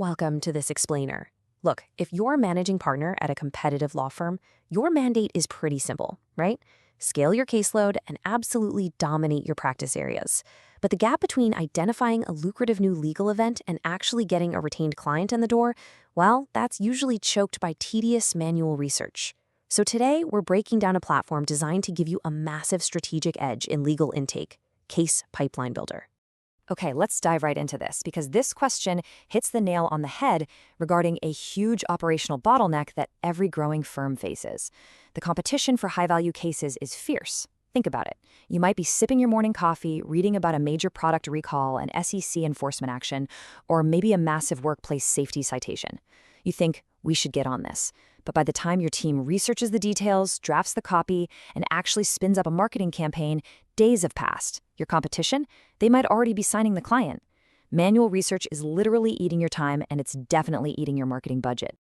Welcome to this explainer. Look, if you're a managing partner at a competitive law firm, your mandate is pretty simple, right? Scale your caseload and absolutely dominate your practice areas. But the gap between identifying a lucrative new legal event and actually getting a retained client in the door, well, that's usually choked by tedious manual research. So today, we're breaking down a platform designed to give you a massive strategic edge in legal intake, CasePipelineBuilder. Okay, let's dive right into this because this question hits the nail on the head regarding a huge operational bottleneck that every growing firm faces. The competition for high-value cases is fierce. Think about it. You might be sipping your morning coffee, reading about a major product recall, an SEC enforcement action, or maybe a massive workplace safety citation. You think, we should get on this. But by the time your team researches the details, drafts the copy, and actually spins up a marketing campaign, days have passed. Your competition? They might already be signing the client. Manual research is literally eating your time, and it's definitely eating your marketing budget.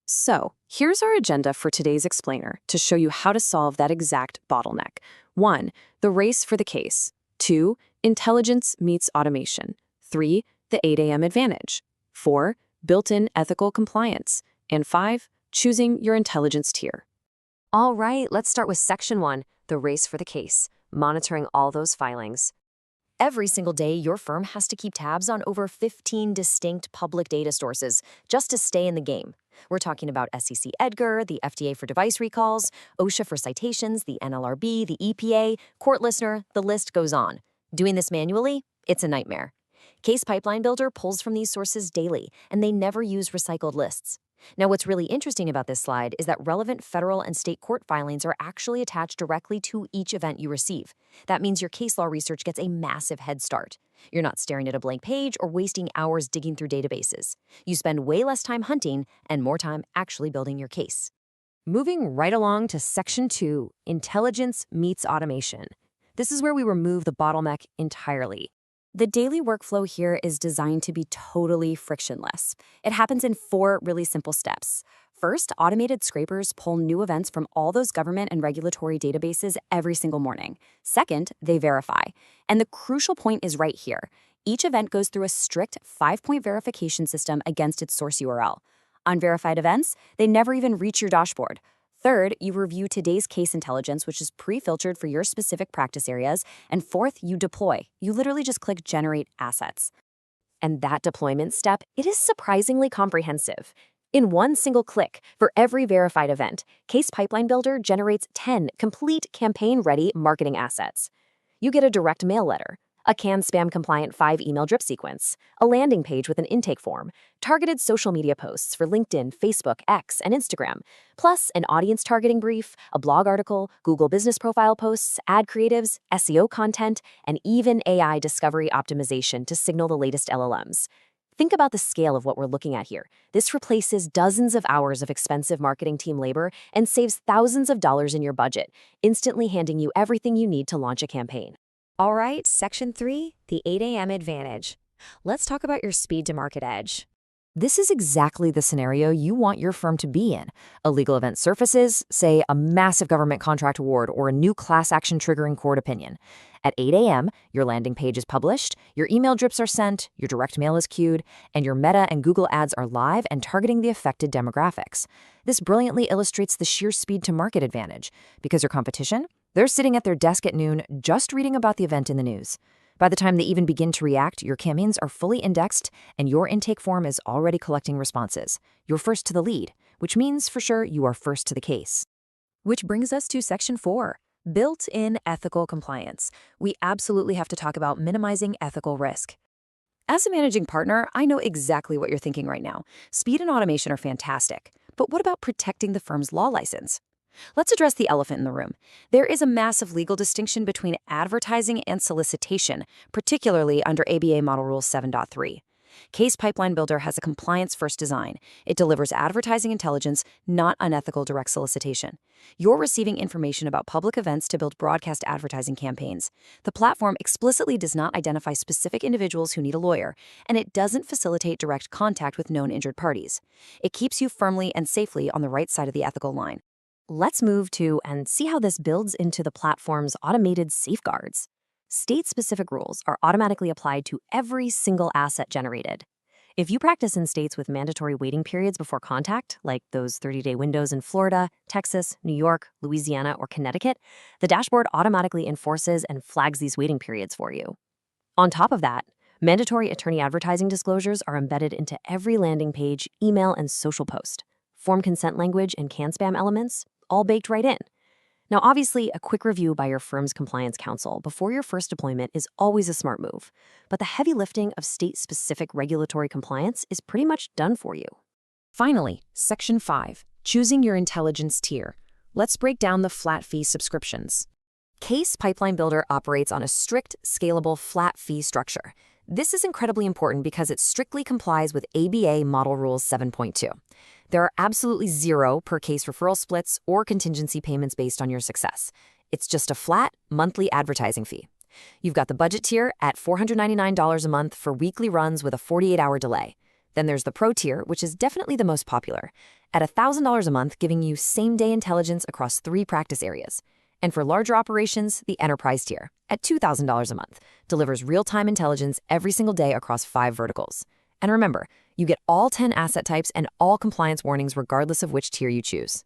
So, here's our agenda for today's explainer to show you how to solve that exact bottleneck. 1. The race for the case. 2. Intelligence meets automation. 3. The 8 a.m. advantage. 4. Built-in ethical compliance. And 5. Choosing your intelligence tier. All right, let's start with Section 1, the race for the case, monitoring all those filings. Every single day, your firm has to keep tabs on over 15 distinct public data sources just to stay in the game. We're talking about SEC EDGAR, the FDA for device recalls, OSHA for citations, the NLRB, the EPA, CourtListener, the list goes on. Doing this manually? It's a nightmare. CasePipelineBuilder pulls from these sources daily, and they never use recycled lists. Now, what's really interesting about this slide is that relevant federal and state court filings are actually attached directly to each event you receive. That means your case law research gets a massive head start. You're not staring at a blank page or wasting hours digging through databases. You spend way less time hunting and more time actually building your case. Moving right along to Section 2, Intelligence meets Automation. This is where we remove the bottleneck entirely. The daily workflow here is designed to be totally frictionless. It happens in 4 really simple steps. First, automated scrapers pull new events from all those government and regulatory databases every single morning. Second, they verify. And the crucial point is right here. Each event goes through a strict 5-point verification system against its source URL. Unverified events, they never even reach your dashboard. Third, you review today's case intelligence, which is pre-filtered for your specific practice areas. And fourth, you deploy. You literally just click Generate Assets. And that deployment step, it is surprisingly comprehensive. In one single click, for every verified event, CasePipelineBuilder generates 10 complete campaign-ready marketing assets. You get a direct mail letter, a canned spam-compliant 5-email drip sequence, a landing page with an intake form, targeted social media posts for LinkedIn, Facebook, X, and Instagram, plus an audience targeting brief, a blog article, Google business profile posts, ad creatives, SEO content, and even AI discovery optimization to signal the latest LLMs. Think about the scale of what we're looking at here. This replaces dozens of hours of expensive marketing team labor and saves thousands of dollars in your budget, instantly handing you everything you need to launch a campaign. All right, Section 3, the 8 a.m. advantage. Let's talk about your speed to market edge. This is exactly the scenario you want your firm to be in. A legal event surfaces, say a massive government contract award or a new class action triggering court opinion. At 8 a.m., your landing page is published, your email drips are sent, your direct mail is queued, and your Meta and Google ads are live and targeting the affected demographics. This brilliantly illustrates the sheer speed to market advantage, because your competition? They're sitting at their desk at noon just reading about the event in the news. By the time they even begin to react, your campaigns are fully indexed and your intake form is already collecting responses. You're first to the lead, which means for sure you are first to the case. Which brings us to Section 4, built-in ethical compliance. We absolutely have to talk about minimizing ethical risk. As a managing partner, I know exactly what you're thinking right now. Speed and automation are fantastic, but what about protecting the firm's law license? Let's address the elephant in the room. There is a massive legal distinction between advertising and solicitation, particularly under ABA Model Rule 7.3. CasePipelineBuilder has a compliance-first design. It delivers advertising intelligence, not unethical direct solicitation. You're receiving information about public events to build broadcast advertising campaigns. The platform explicitly does not identify specific individuals who need a lawyer, and it doesn't facilitate direct contact with known injured parties. It keeps you firmly and safely on the right side of the ethical line. Let's move to and see how this builds into the platform's automated safeguards. State-specific rules are automatically applied to every single asset generated. If you practice in states with mandatory waiting periods before contact, like those 30-day windows in Florida, Texas, New York, Louisiana, or Connecticut, the dashboard automatically enforces and flags these waiting periods for you. On top of that, mandatory attorney advertising disclosures are embedded into every landing page, email, and social post. Form consent language and can spam elements, all baked right in. Now, obviously, a quick review by your firm's compliance counsel before your first deployment is always a smart move, but the heavy lifting of state-specific regulatory compliance is pretty much done for you. Finally, Section 5, choosing your intelligence tier. Let's break down the flat fee subscriptions. CasePipelineBuilder operates on a strict, scalable, flat fee structure. This is incredibly important because it strictly complies with ABA Model Rules 7.2. There are absolutely zero per case referral splits or contingency payments based on your success. It's just a flat, monthly advertising fee. You've got the budget tier at $499 a month for weekly runs with a 48-hour delay. Then there's the Pro tier, which is definitely the most popular, at $1,000 a month, giving you same-day intelligence across 3 practice areas. And for larger operations, the Enterprise tier, at $2,000 a month, delivers real-time intelligence every single day across 5 verticals. And remember, you get all 10 asset types and all compliance warnings regardless of which tier you choose.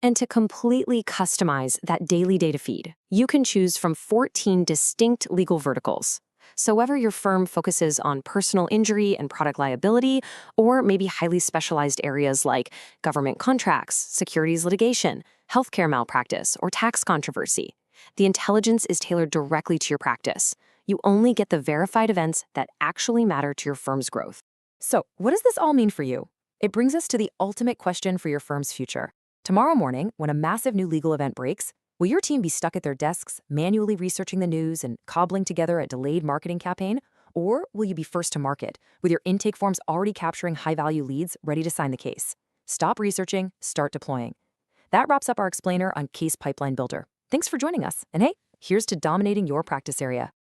And to completely customize that daily data feed, you can choose from 14 distinct legal verticals. So whether your firm focuses on personal injury and product liability, or maybe highly specialized areas like government contracts, securities litigation, healthcare malpractice, or tax controversy, the intelligence is tailored directly to your practice. You only get the verified events that actually matter to your firm's growth. So, what does this all mean for you? It brings us to the ultimate question for your firm's future. Tomorrow morning, when a massive new legal event breaks, will your team be stuck at their desks, manually researching the news and cobbling together a delayed marketing campaign? Or will you be first to market, with your intake forms already capturing high-value leads ready to sign the case? Stop researching, start deploying. That wraps up our explainer on Case Pipeline Builder. Thanks for joining us. And hey, here's to dominating your practice area.